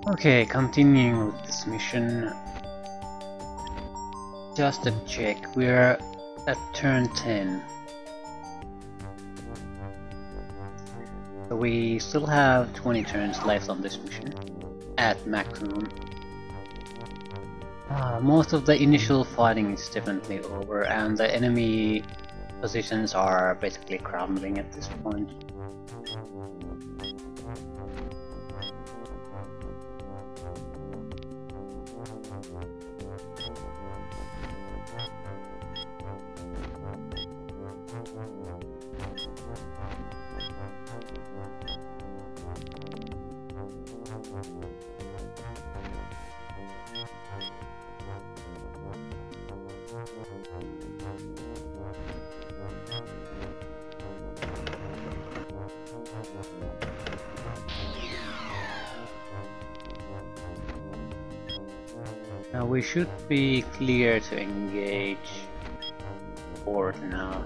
Okay, continuing with this mission. Just a check, we're at turn 10. So we still have 20 turns left on this mission, at maximum. Most of the initial fighting is definitely over, and the enemy positions are basically crumbling at this point. Now we should be clear to engage forward now.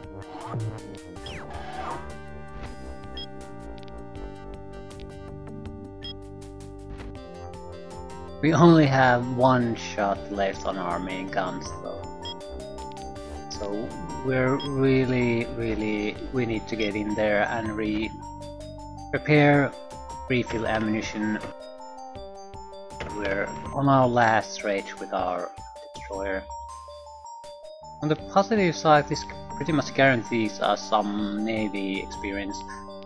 We only have one shot left on our main guns though. So we're really we need to get in there and refill ammunition. We're on our last stretch with our destroyer. On the positive side, this pretty much guarantees us some Navy experience,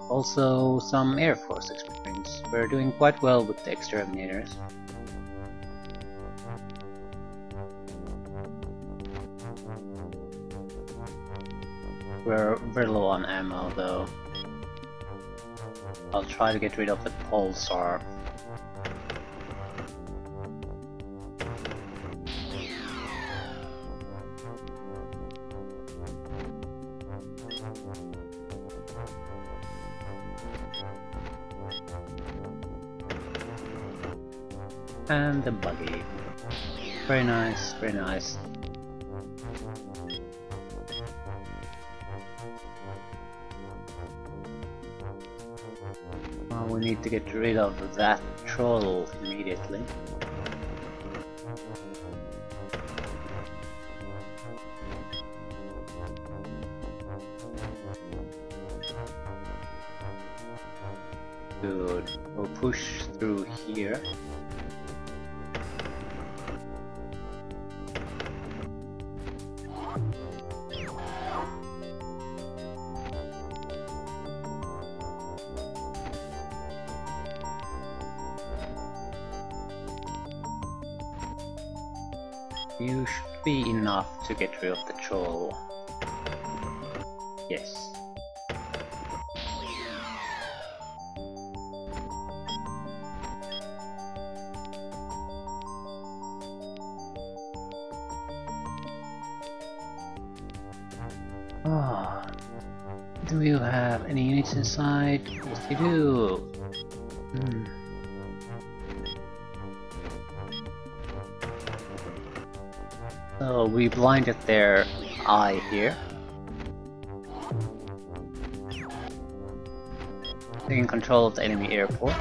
also some Air Force experience. We're doing quite well with the exterminators. We're very low on ammo though. I'll try to get rid of the pulsar. And the buggy. Very nice, very nice. We need to get rid of that troll immediately. Good. We'll push through here. You should be enough to get rid of the troll. Yes. Oh. Do you have any units inside? Yes you do. So we blinded their eye here. Taking control of the enemy airport.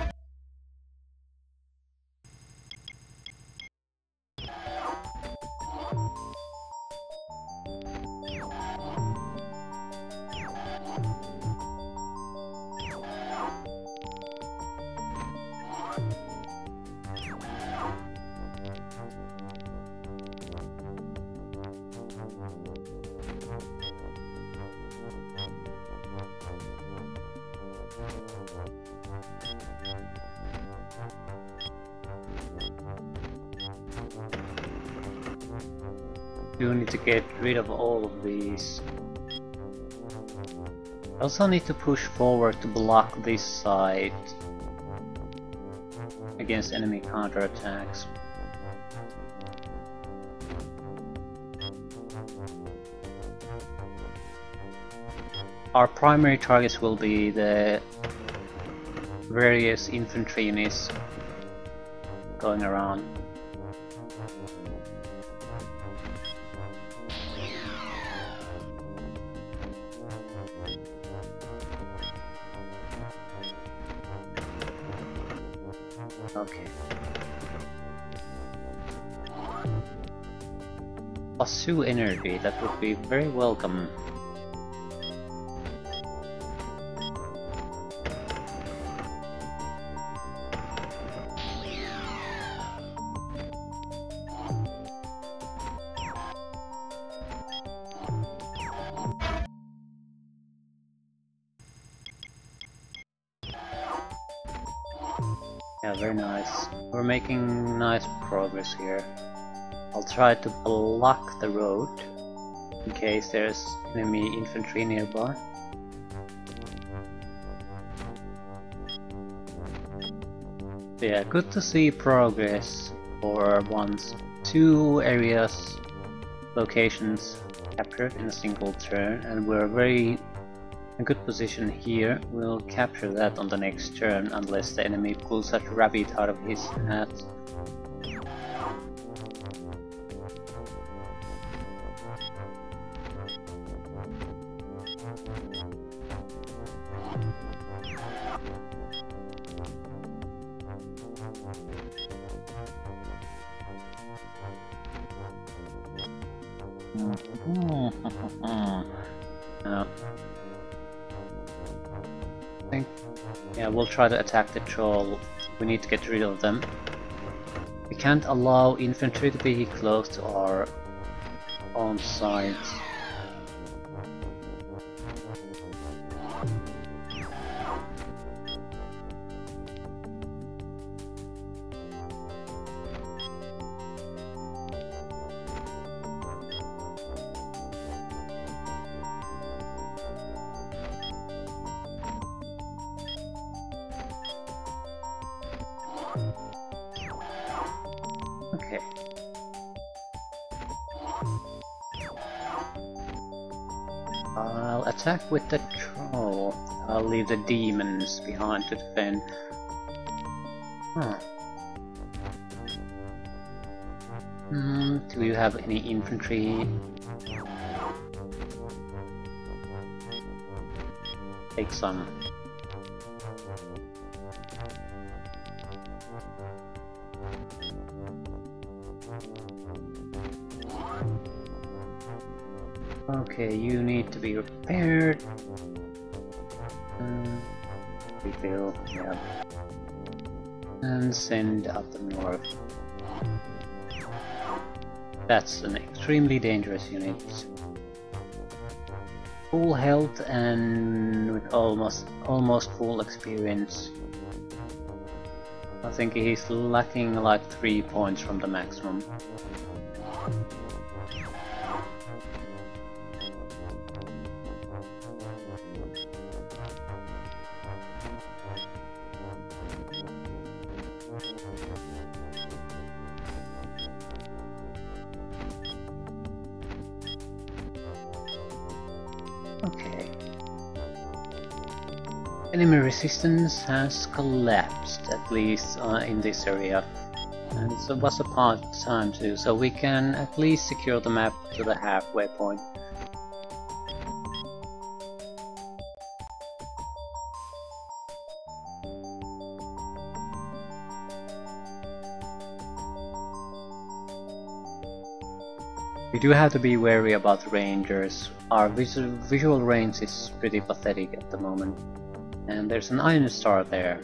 You need to get rid of all of these. I also need to push forward to block this side against enemy counterattacks. Our primary targets will be the various infantry units going around. Okay. +2 energy, that would be very welcome. Yeah, very nice. We're making nice progress here. I'll try to block the road in case there's enemy infantry nearby. Yeah, good to see progress for once. 2 areas, locations captured in a single turn, and we're very in good position here. We'll capture that on the next turn unless the enemy pulls a rabbit out of his hat. I think, yeah, we'll try to attack the troll. We need to get rid of them. We can't allow infantry to be close to our own sides. Okay. I'll attack with the troll. I'll leave the demons behind to defend. Huh. Do you have any infantry? Take some. Okay, you need to be repaired. Refill, yeah. And send up the north. That's an extremely dangerous unit. Full health and with almost full experience. I think he's lacking like 3 points from the maximum. Okay. Enemy resistance has collapsed, at least in this area. And it was a part time too, so we can at least secure the map to the halfway point. We do have to be wary about the rangers. Our visual range is pretty pathetic at the moment. And there's an iron star there.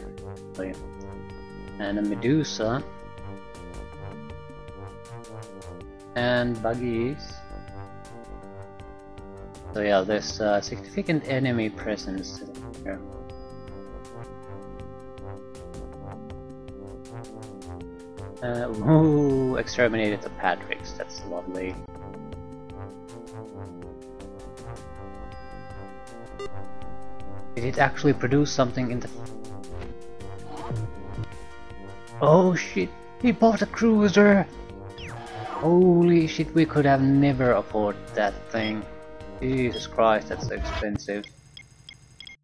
And a Medusa. And buggies. So yeah, there's a significant enemy presence here. Who exterminated the Patricks, that's lovely. Did it actually produce something in the... Oh shit, he bought a cruiser! Holy shit, we could have never afforded that thing. Jesus Christ, that's so expensive.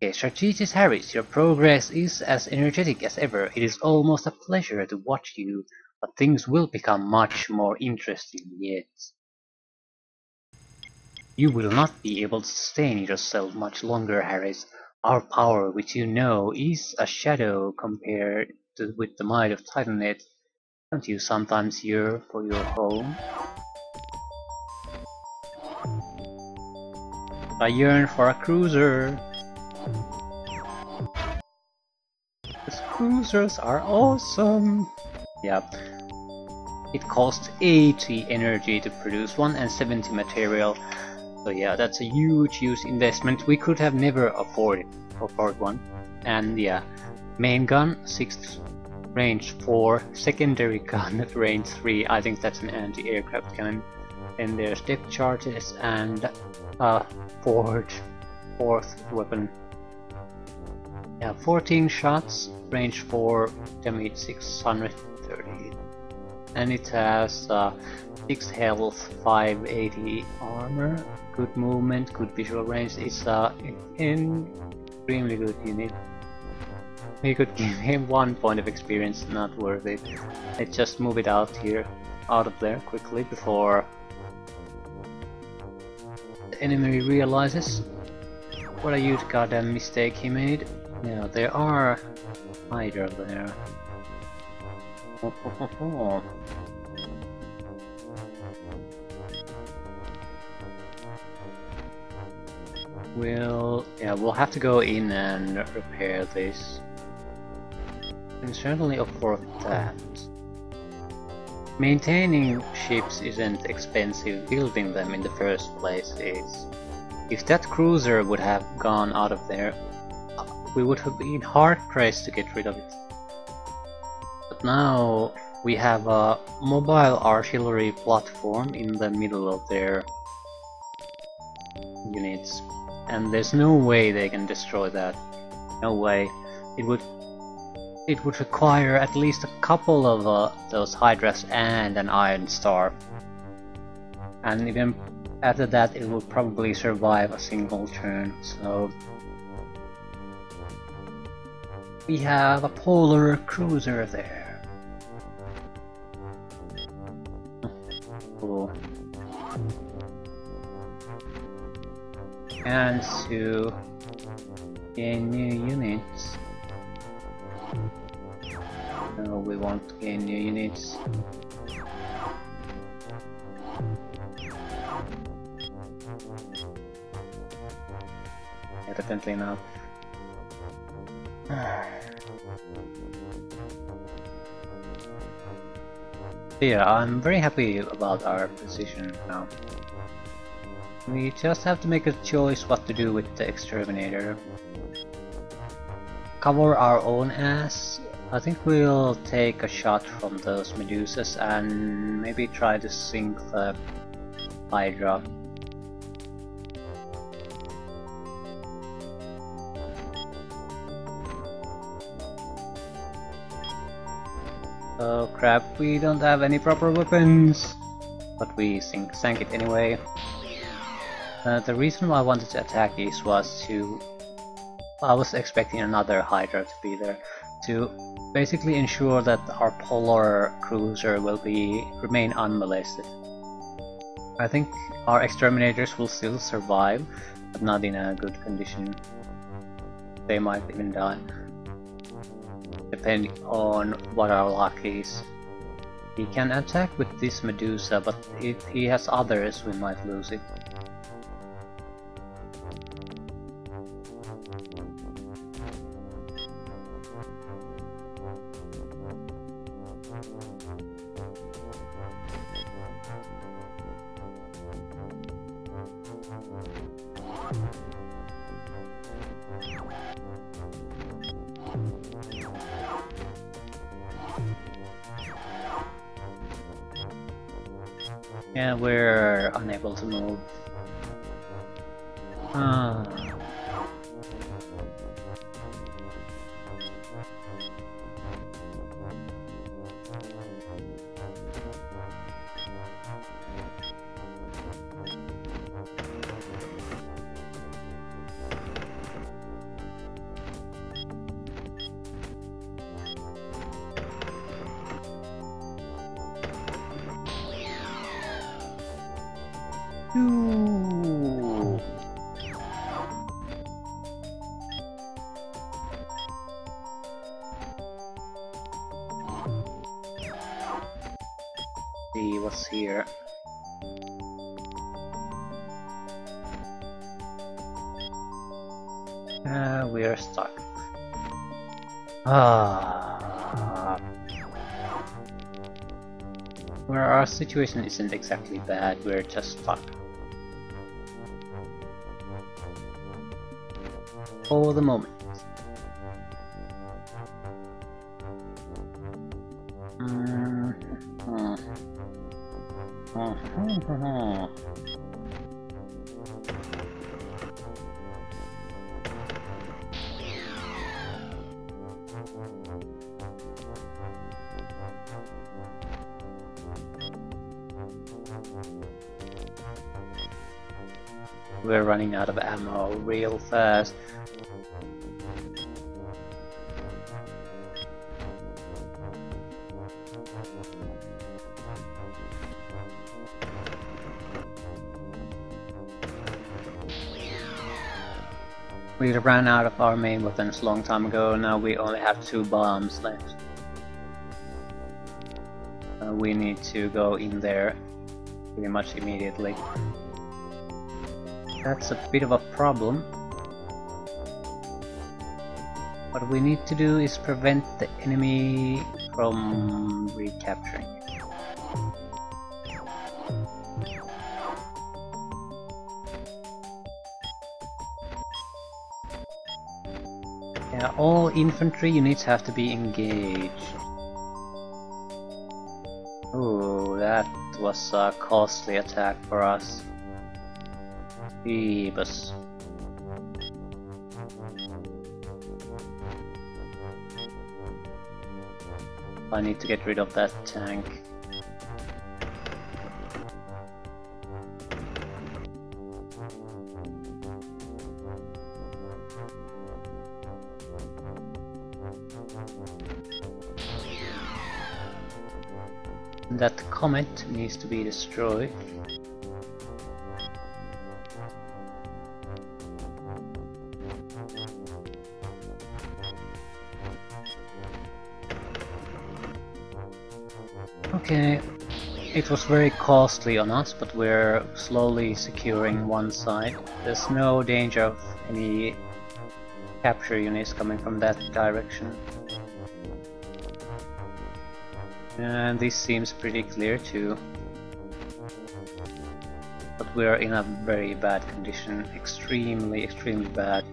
Okay, Strategist Harris, your progress is as energetic as ever. It is almost a pleasure to watch you, but things will become much more interesting yet. You will not be able to sustain yourself much longer, Harris. Our power, which you know, is a shadow compared with the might of Titanate. Don't you sometimes yearn for your home? I yearn for a cruiser. These cruisers are awesome. Yeah. It costs 80 energy to produce one and 70 material. So yeah, that's a huge investment. We could have never afford one. And yeah, main gun 6, range 4, secondary gun range 3. I think that's an anti-aircraft gun. Then there's depth charges and fourth weapon. Yeah, 14 shots, range 4, damage 630. And it has 6 health, 580 armor, good movement, good visual range. It's an extremely good unit. We could give him 1 point of experience, not worth it. Let's just move it out of there quickly before the enemy realizes what a huge goddamn mistake he made. Yeah, there are Hydra there. We'll have to go in and repair this. And certainly afford that. Maintaining ships isn't expensive, building them in the first place is. If that cruiser would have gone out of there, we would have been hard pressed to get rid of it. But now we have a mobile artillery platform in the middle of their units, and there's no way they can destroy that. No way. It would require at least a couple of those Hydras and an Iron Star, and even after that it will probably survive a single turn. So we have a polar cruiser there. Cool. And to gain new units. No, we won't gain new units. Definitely not. Yeah, I'm very happy about our position now. We just have to make a choice what to do with the exterminator. Cover our own ass. I think we'll take a shot from those Medusas and maybe try to sink the Hydra. Oh crap, we don't have any proper weapons! But we sank it anyway. The reason why I wanted to attack this was I was expecting another Hydra to be there, to basically ensure that our polar cruiser will remain unmolested. I think our exterminators will still survive, but not in a good condition. They might even die, depending on what our luck is. He can attack with this Medusa, but if he has others, we might lose it. Yeah, we're unable to move. Ooh. See what's here. We're stuck. Ah. Where our situation isn't exactly bad, we're just stuck. For the moment. We're running out of ammo real fast. We ran out of our main weapons a long time ago, now we only have 2 bombs left. We need to go in there pretty much immediately. That's a bit of a problem. What we need to do is prevent the enemy from recapturing it. Yeah, all infantry units have to be engaged. Oh, that was a costly attack for us. Phoebus. I need to get rid of that tank. That comet needs to be destroyed. Okay, it was very costly on us, but we're slowly securing one side. There's no danger of any capture units coming from that direction. And this seems pretty clear too. But we're in a very bad condition, extremely bad.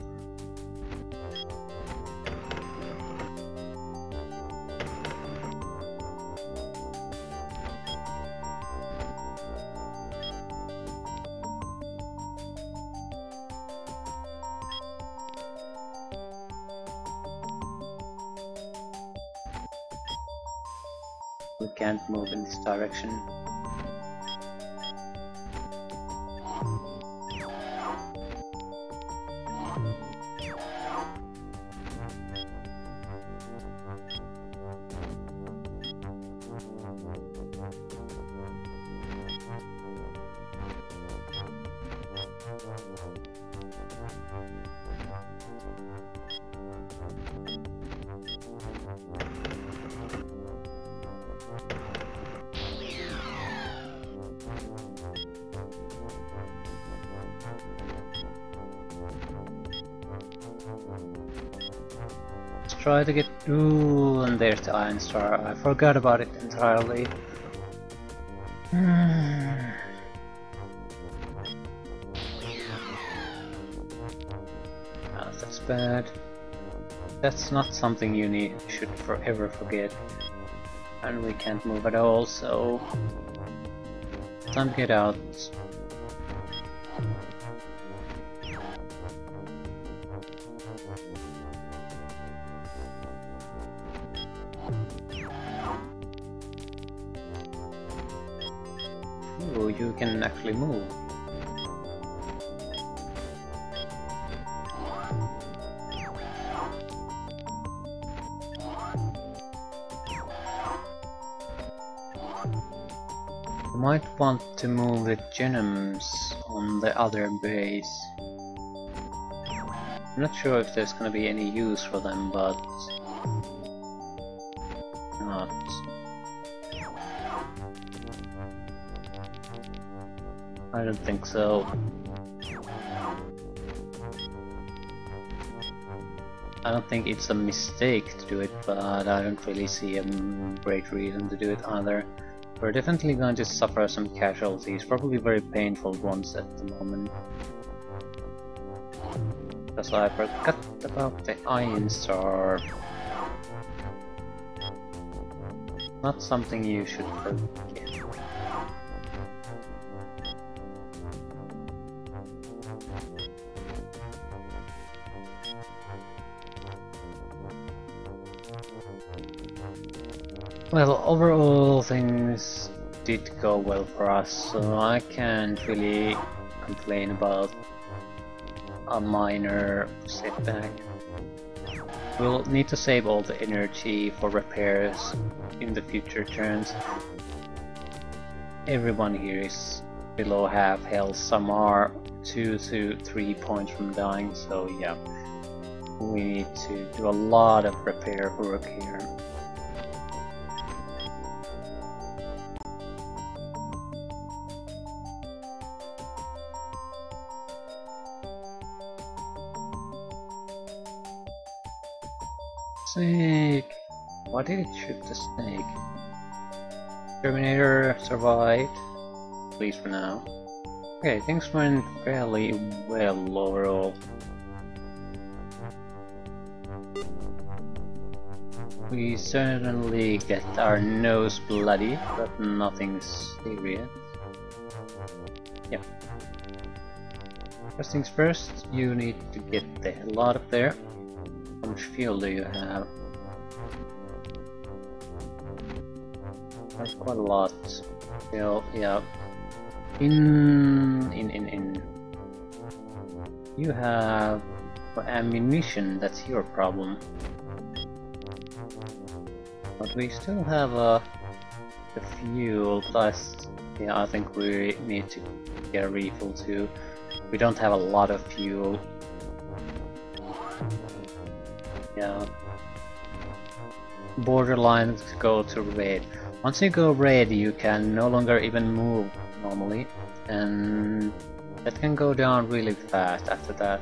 We can't move in this direction. Try to get... Ooh, and there's the Iron Star. I forgot about it entirely. Oh, that's bad. That's not something you should forever forget. And we can't move at all, so... time to get out. Oh, you can actually move. You might want to move the genomes on the other base. I'm not sure if there's gonna be any use for them, but... not. I don't think so. I don't think it's a mistake to do it, but I don't really see a great reason to do it either. We're definitely going to suffer some casualties, probably very painful ones at the moment. Because I forgot about the Iron Star. Not something you should forget. Well, overall things did go well for us, so I can't really complain about a minor setback. We'll need to save all the energy for repairs in the future turns. Everyone here is below half health, some are 2 to 3 points from dying, so yeah. We need to do a lot of repair work here. Snake! Why did it shoot the snake? Terminator survived, at least for now. Okay, things went fairly well overall. We certainly get our nose bloody, but nothing serious. Yep. First things first, you need to get the hell out of there. How much fuel do you have? That's quite a lot. Still, yeah. You have ammunition, that's your problem. But we still have the fuel, plus, yeah, I think we need to get a refill too. We don't have a lot of fuel. Yeah. Borderline go to red. Once you go red, you can no longer even move normally, and that can go down really fast after that.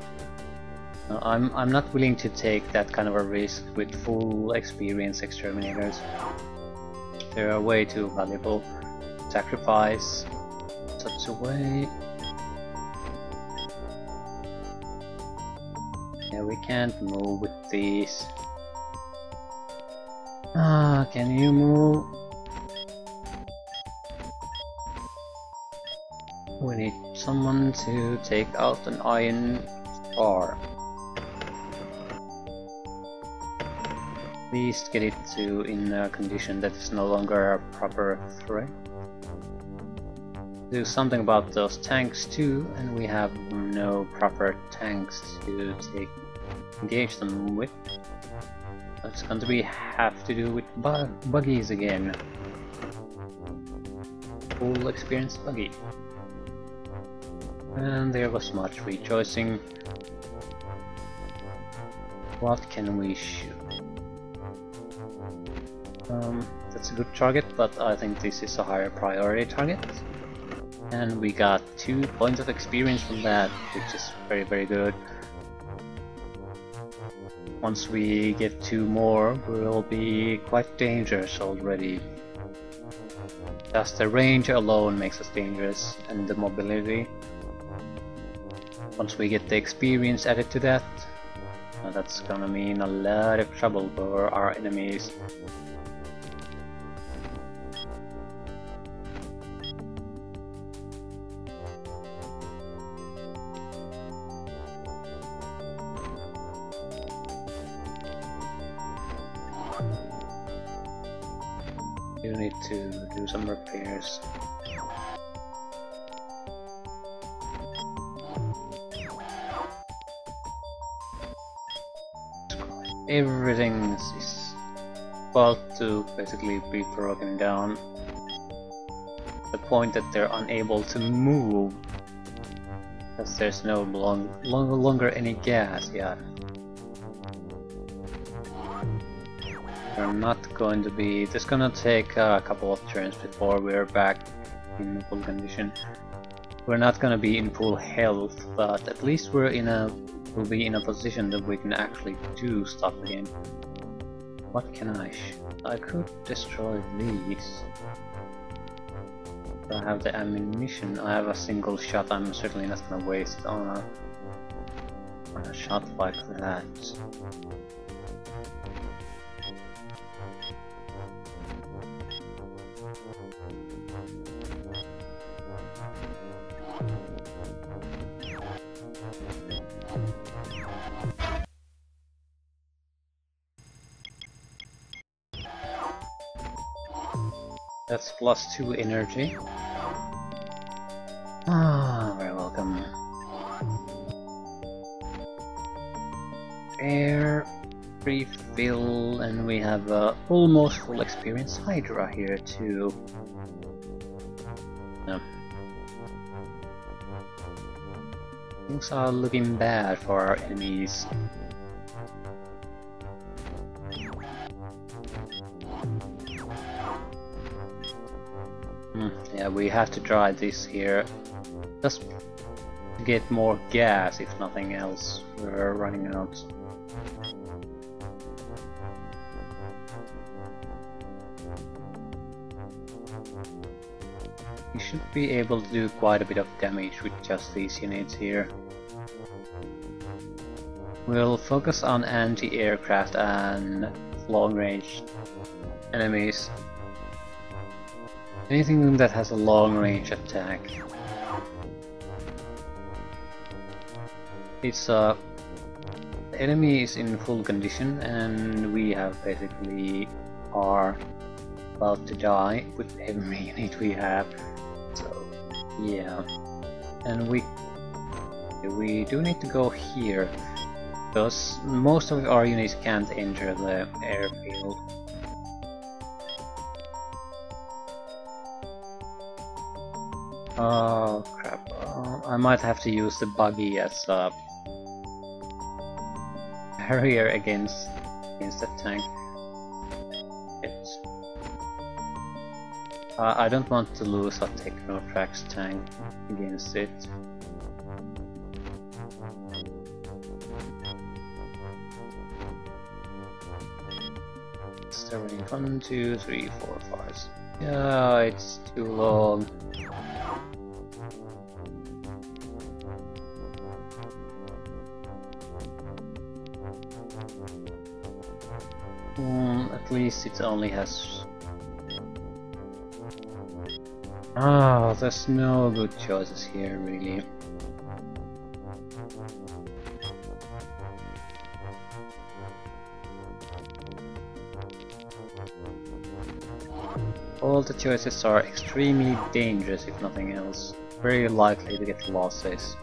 I'm not willing to take that kind of a risk with full experience exterminators. They're way too valuable. Sacrifice such a way. Yeah, we can't move with these. Can you move? We need someone to take out an Iron Star. Please get it to in a condition that is no longer a proper threat. Do something about those tanks too, and we have no proper tanks to engage them with. It's going to be have to do with buggies again. Full experience buggy. And there was much rejoicing. What can we shoot? That's a good target, but I think this is a higher priority target. And we got 2 points of experience from that, which is very, very good. Once we get 2 more, we'll be quite dangerous already. Just the range alone makes us dangerous, and the mobility. Once we get the experience added to that, that's gonna mean a lot of trouble for our enemies. You need to do some repairs. Everything is about to basically be broken down. The point that they're unable to move because there's no longer any gas yet. We're not going to be. It's gonna take a couple of turns before we're back in full condition. We're not gonna be in full health, but at least we're in a we'll be in a position that we can actually do stuff again. What can I could destroy these. I have the ammunition. I have a single shot. I'm certainly not gonna waste on a shot like that. That's +2 energy. Ah, very welcome. Air refill, and we have almost full experience Hydra here too. No. Things are looking bad for our enemies. Yeah, we have to try this here. Just to get more gas, if nothing else. We're running out. We should be able to do quite a bit of damage with just these units here. We'll focus on anti-aircraft and long-range enemies. Anything that has a long-range attack. It's the enemy is in full condition and we have basically are about to die with every unit we have. So yeah. And we do need to go here because most of our units can't enter the airfield. Oh crap, I might have to use the buggy as a barrier against that tank. I don't want to lose a Technotrax tank against it. Starting 1, 2, 3, 4, 5. Yeah, it's too long. At least it only has... Ah, there's no good choices here, really. All the choices are extremely dangerous, if nothing else. Very likely to get losses.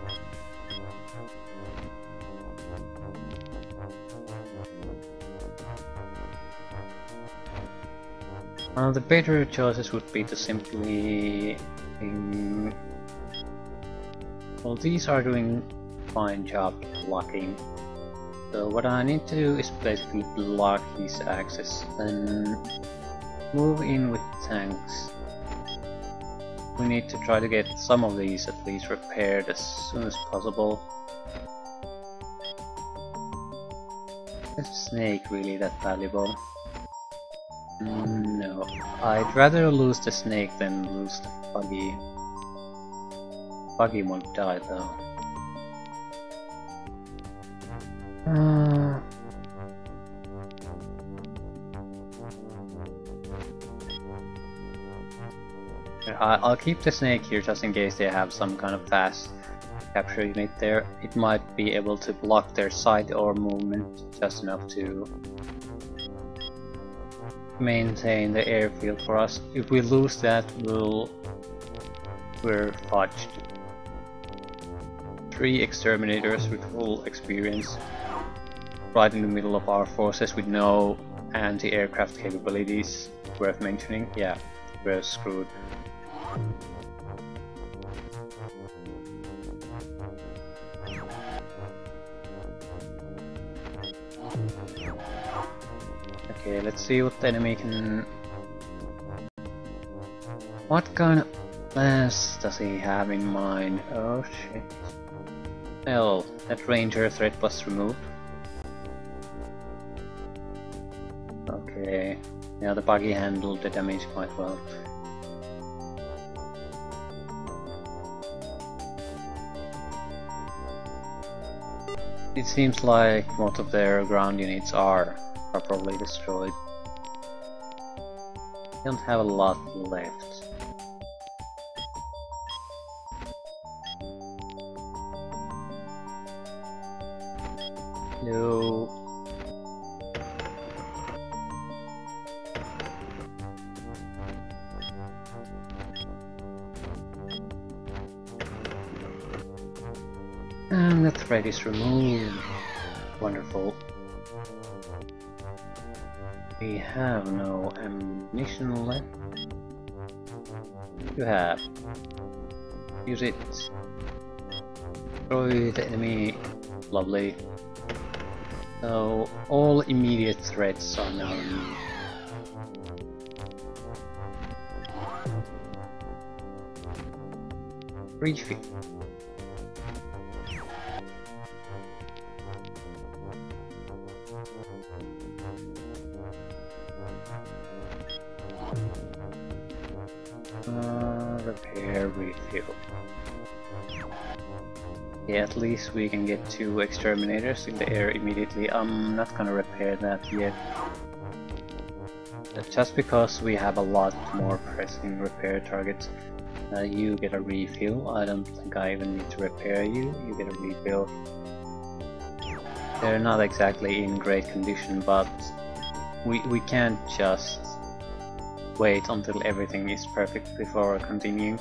The better choices would be to simply... Well, these are doing fine job blocking. So what I need to do is basically block his access and move in with tanks. We need to try to get some of these at least repaired as soon as possible. Is the snake really that valuable? No, I'd rather lose the snake than lose the buggy. Buggy won't die though. I'll keep the snake here just in case they have some kind of fast capture unit there. It might be able to block their sight or movement just enough to maintain the airfield for us. If we lose that, we're fudged. 3 exterminators with full experience right in the middle of our forces with no anti-aircraft capabilities worth mentioning. Yeah, we're screwed. Okay, let's see what the enemy can... What kind of plans does he have in mind? Oh shit. Well, that ranger threat was removed. Okay, yeah, the buggy handled the damage quite well. It seems like most of their ground units are properly destroyed. They don't have a lot left. No. And the threat is removed. Wonderful. We have no ammunition left. You have. Use it. Destroy the enemy. Lovely. So all immediate threats are known. Refill. Repair, refill. Yeah, at least we can get 2 exterminators in the air immediately. I'm not gonna repair that yet. Just because we have a lot more pressing repair targets. You get a refill. I don't think I even need to repair you. You get a refill. They're not exactly in great condition, but we can't just wait until everything is perfect before continuing.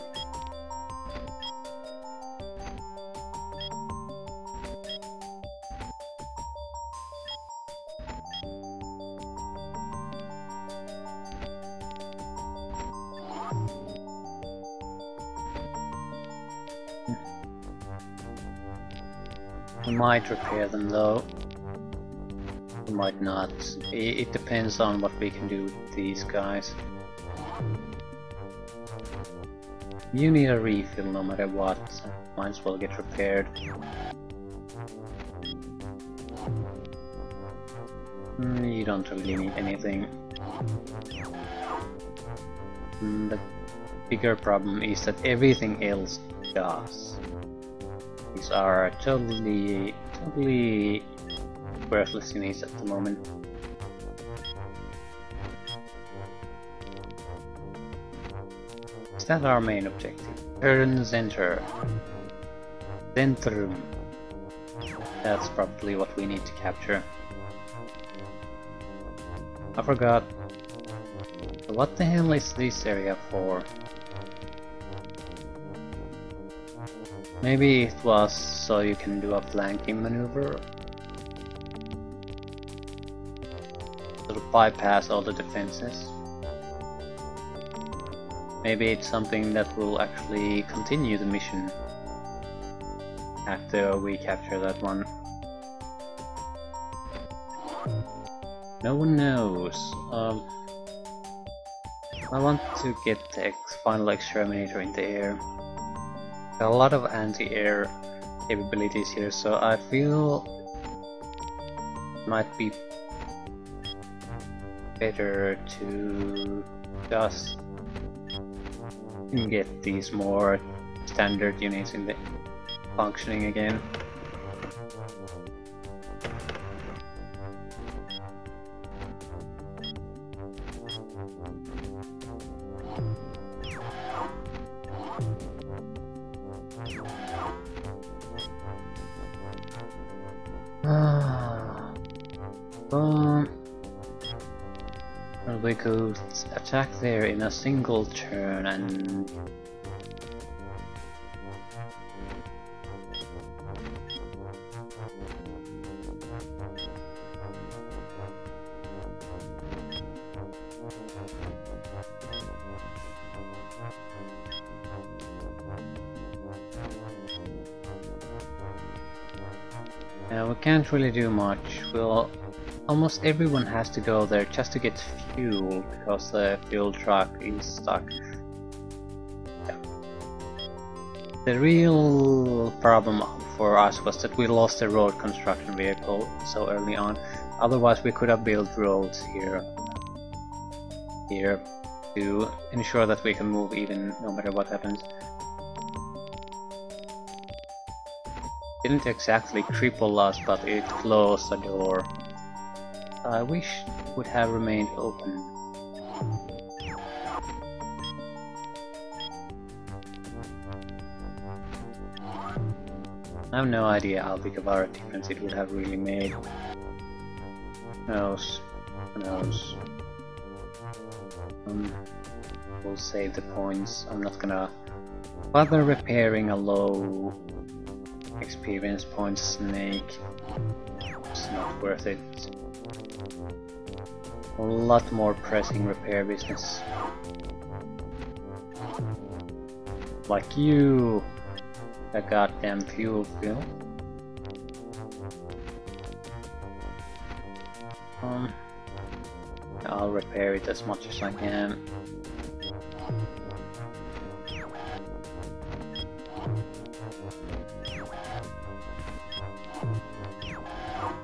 We might repair them though. We might not. It depends on what we can do with these guys. You need a refill no matter what. Might as well get repaired. You don't really need anything. The bigger problem is that everything else does. These are totally worthless units at the moment. Is that our main objective? Turn center. Centrum. That's probably what we need to capture. I forgot. What the hell is this area for? Maybe it was so you can do a flanking maneuver. Sort of bypass all the defenses. Maybe it's something that will actually continue the mission after we capture that one. No one knows. I want to get the final exterminator in the air. There are a lot of anti-air capabilities here, so I feel it might be better to just get these more standard units in the functioning again. Well, we could attack there in a single turn and yeah, we can't really do much. Well, almost everyone has to go there just to get fuel, because the fuel truck is stuck. Yeah. The real problem for us was that we lost the road construction vehicle so early on. Otherwise we could have built roads here to ensure that we can move even no matter what happens. Didn't exactly cripple us, but it closed the door. I wish it would have remained open. I have no idea how big of a difference it would have really made. Who knows? Who knows? We'll save the points. I'm not gonna bother repairing a low experience point snake. It's not worth it. A lot more pressing repair business. Like you! A goddamn fuel bill. I'll repair it as much as I can.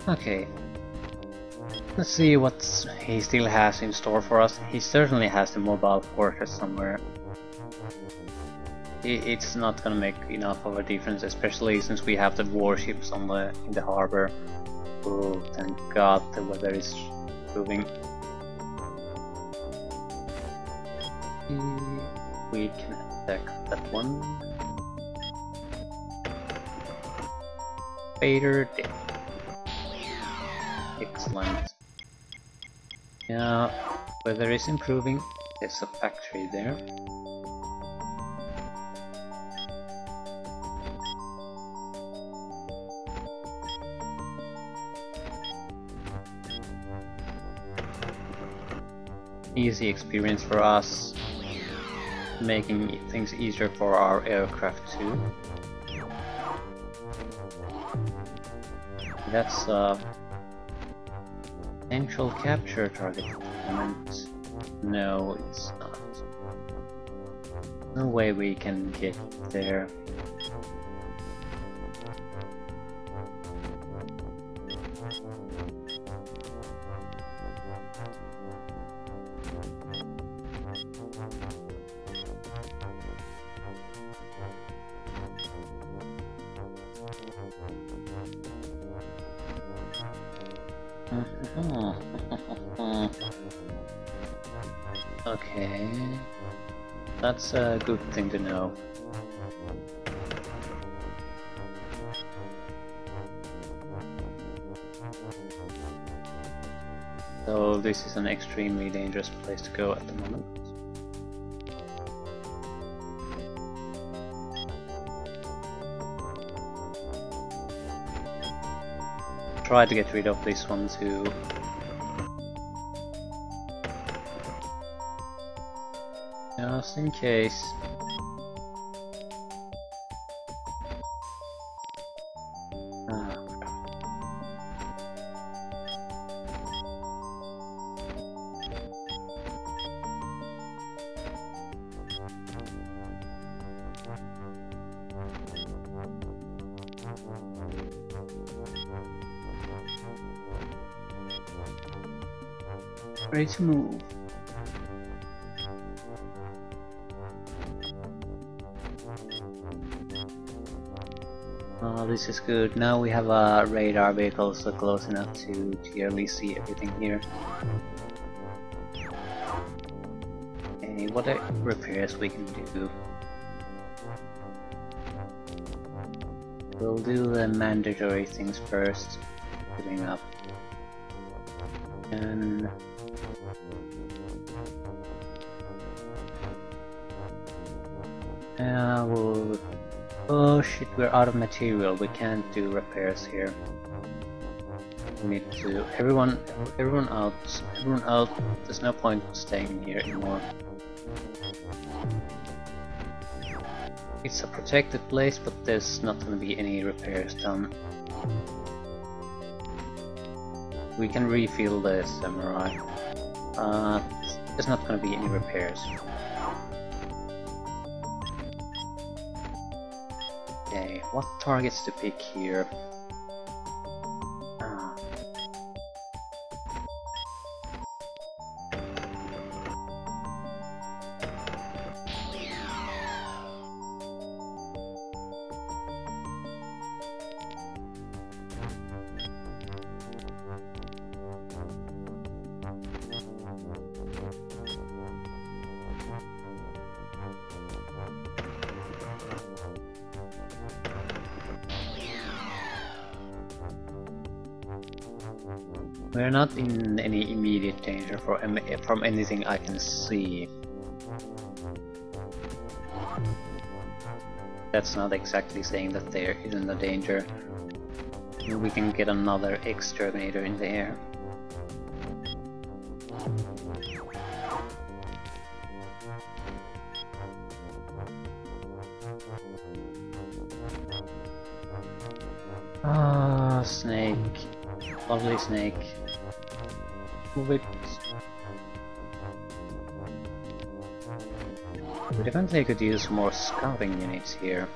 Okay. Let's see what he still has in store for us. He certainly has the mobile fortress somewhere. It's not gonna make enough of a difference, especially since we have the warships in the harbor. Oh, thank God the weather is improving. We can attack that one. Vader dead. Excellent. Yeah, weather is improving. There's a factory there. Easy experience for us, making things easier for our aircraft too. That's a potential capture target at the moment. No, it's not. No way we can get there. Okay, that's a good thing to know. So this is an extremely dangerous place to go at the moment. Try to get rid of this one too. Just in case. Ready to move. Oh, this is good. Now we have a radar vehicle so close enough to clearly see everything here. Okay, what repairs we can do? We'll do the mandatory things first. Putting up. And we'll... Oh shit, we're out of material. We can't do repairs here. We need to... Everyone out. Everyone out. There's no point staying here anymore. It's a protected place, but there's not gonna be any repairs done. We can refill the samurai. There's not gonna be any repairs. Okay, what targets to pick here? We're not in any immediate danger from anything I can see. That's not exactly saying that there isn't a danger. We can get another exterminator in the air. Ah, snake. Lovely snake. Move it. We definitely could use more scouting units here.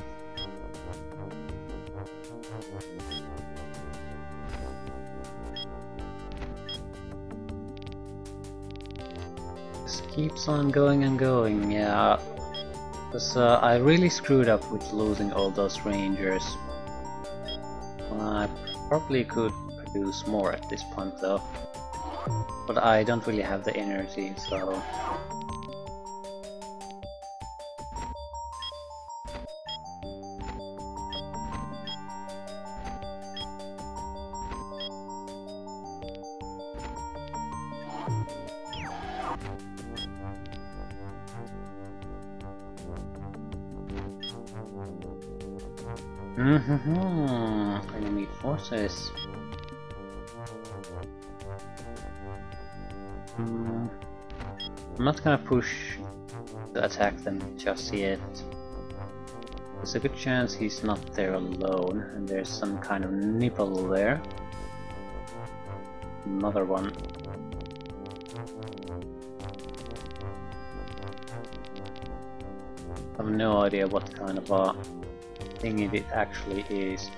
This keeps on going and going, yeah. Because I really screwed up with losing all those rangers. I probably could produce more at this point though. But I don't really have the energy, so... Enemy forces. I'm not gonna push to attack them just yet. There's a good chance he's not there alone, and there's some kind of nipple there. Another one. I have no idea what kind of a thing it actually is.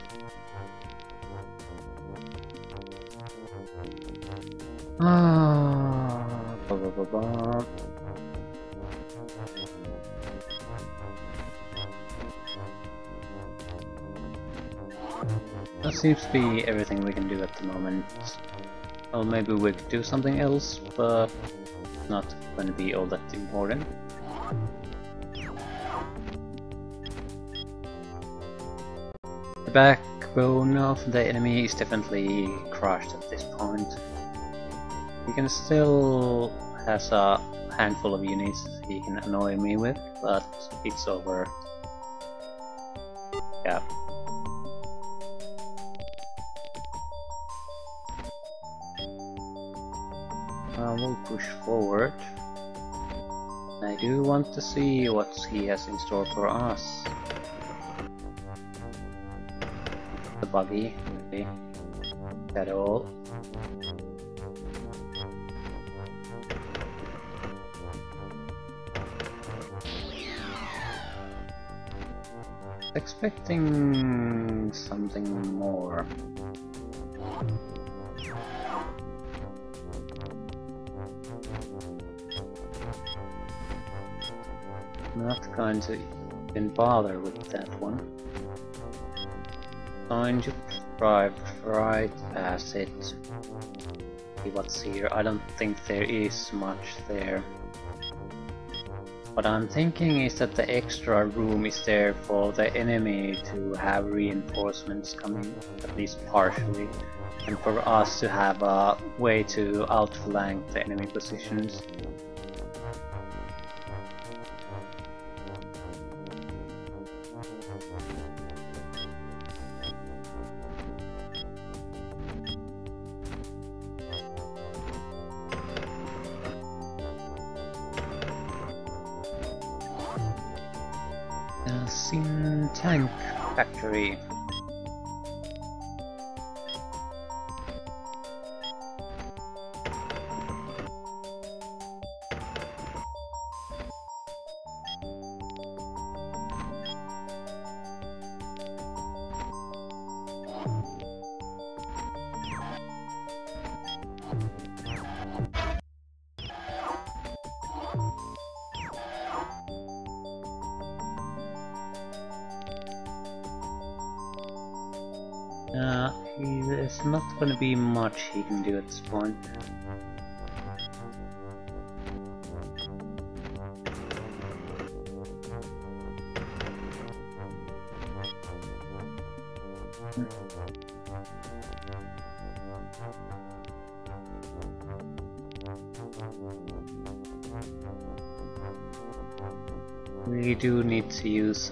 That seems to be everything we can do at the moment. Well, maybe we could do something else, but it's not going to be all that important. The backbone of the enemy is definitely crushed at this point. He can still has a handful of units he can annoy me with, but it's over. Yeah. We'll push forward. I do want to see what he has in store for us. The buggy, really. At all. Expecting something more. Not going to even bother with that one. Going to drive right past it. See what's here. I don't think there is much there. What I'm thinking is that the extra room is there for the enemy to have reinforcements coming, at least partially, and for us to have a way to outflank the enemy positions. Tank factory. There's not gonna be much he can do at this point. We do need to use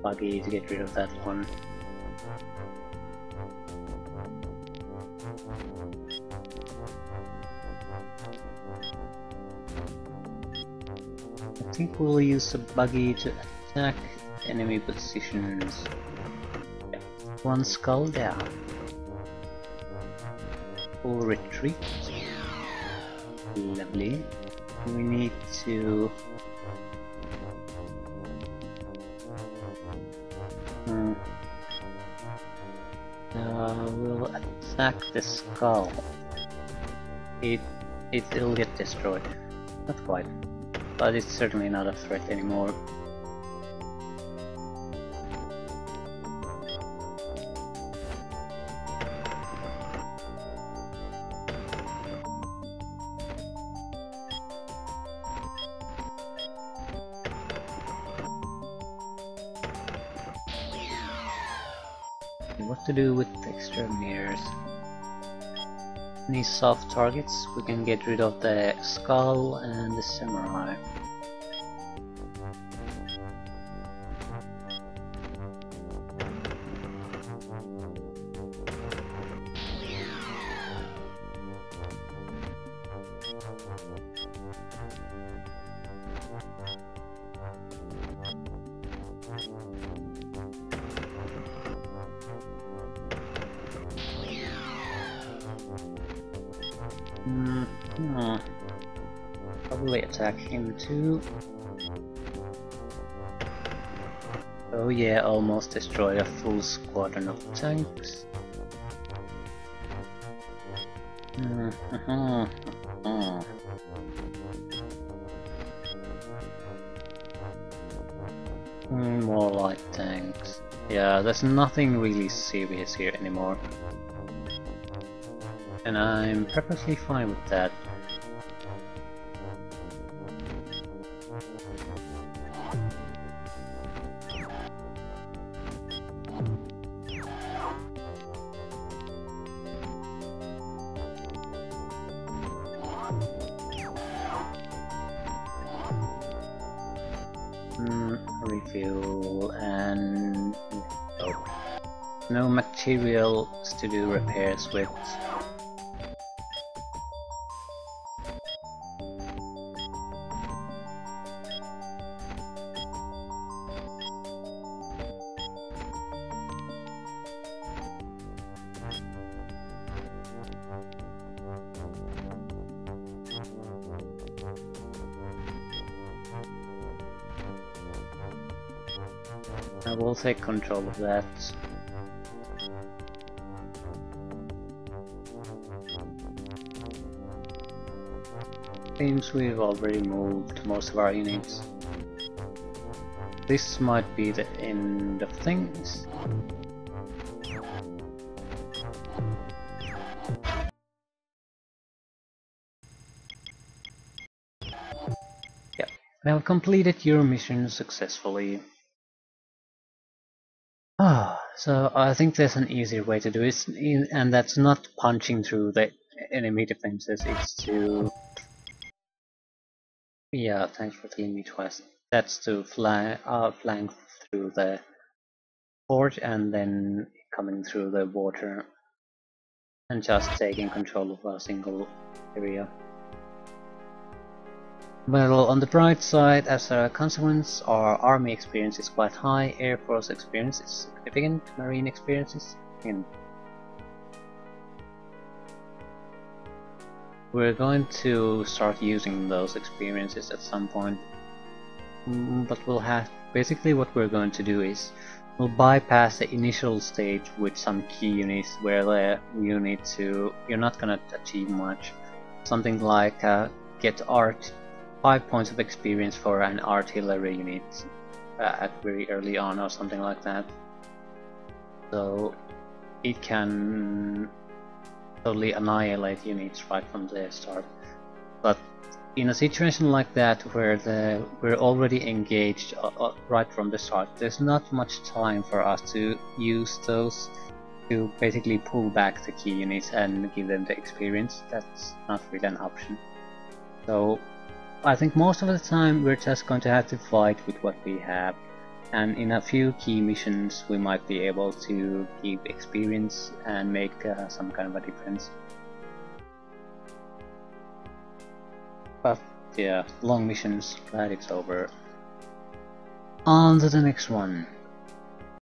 buggy to get rid of that one. I think we'll use a buggy to attack enemy positions. Yeah. One skull down. Full retreat. Lovely. We need to... we'll attack the skull. It'll get destroyed. Not quite. But it's certainly not a threat anymore. What to do with exterminators? Any soft targets? We can get rid of the skull and the samurai. Probably attack him too. Oh yeah, almost destroyed a full squadron of tanks. More light tanks. Yeah, there's nothing really serious here anymore. And I'm perfectly fine with that. Refuel and no materials to do repairs with. I will take control of that. Seems we've already moved most of our units. This might be the end of things. Yeah, well, completed your mission successfully. So I think there's an easier way to do it, and that's not punching through the enemy defenses, it's to... Yeah, thanks for telling me twice. That's to flank through the fort and then coming through the water and just taking control of a single area. Well, on the bright side, as a consequence, our army experience is quite high, air force experience is significant, marine experience is significant. We're going to start using those experiences at some point, but we'll have... Basically what we're going to do is we'll bypass the initial stage with some key units where you need to... You're not gonna achieve much. Something like get 5 points of experience for an artillery unit at very early on or something like that. So it can totally annihilate units right from the start. But in a situation like that, where we're already engaged right from the start, there's not much time for us to use those to basically pull back the key units and give them the experience. That's not really an option. So I think most of the time we're just going to have to fight with what we have, and in a few key missions we might be able to give experience and make some kind of a difference. But yeah, long missions, glad it's over. On to the next one.